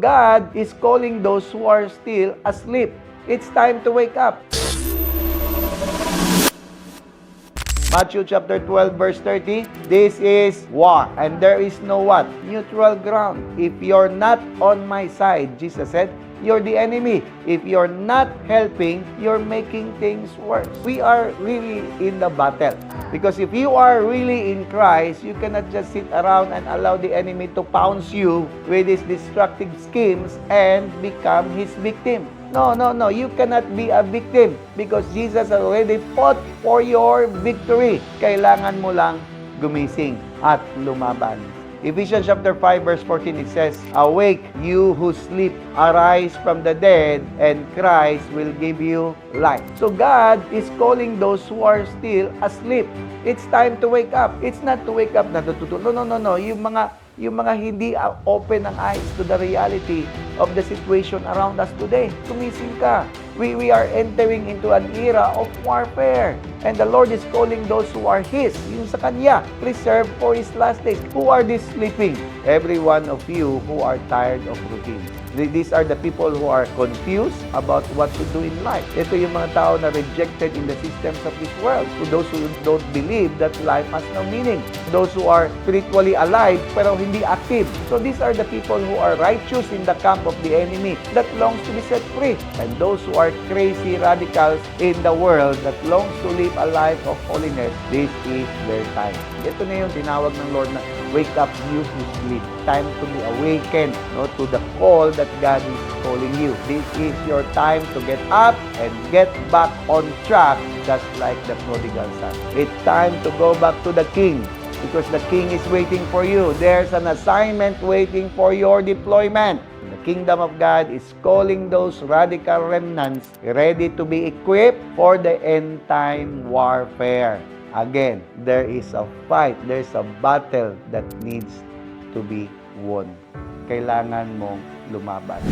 God is calling those who are still asleep. It's time to wake up. Matthew chapter 12 verse 30, this is war, and there is no what? Neutral ground. If you're not on my side, Jesus said, you're the enemy. If you're not helping, you're making things worse. We are really in the battle. Because if you are really in Christ, you cannot just sit around and allow the enemy to pounce you with his destructive schemes and become his victim. No. You cannot be a victim because Jesus already fought for your victory. Kailangan mo lang gumising at lumaban. Ephesians chapter 5 verse 14, it says, awake, you who sleep, arise from the dead, and Christ will give you life. So God is calling those who are still asleep. It's time to wake up. It's not to wake up na tutulog. No. Yung mga hindi open ang eyes to the reality of the situation around us today. Gumising ka. We are entering into an era of warfare. And the Lord is calling those who are His, yung sa Kanya, preserved for His last days. Who are these sleeping? Every one of you who are tired of routine. These are the people who are confused about what to do in life. Ito yung mga tao na rejected in the systems of this world. To those who don't believe that life has no meaning. Those who are spiritually alive pero hindi active. So these are the people who are righteous in the camp of the enemy that longs to be set free. And those who are crazy radicals in the world that longs to live a life of holiness, this is their time. Ito na yung tinawag ng Lord na wake up, you who sleep. Time to be awakened, to the call that God is calling you. This is your time to get up and get back on track, just like the prodigal son. It's time to go back to the King, because the King is waiting for you. There's an assignment waiting for your deployment. The kingdom of God is calling those radical remnants ready to be equipped for the end-time warfare. Again, there is a fight, there's a battle that needs to be won. Kailangan mong lumaban.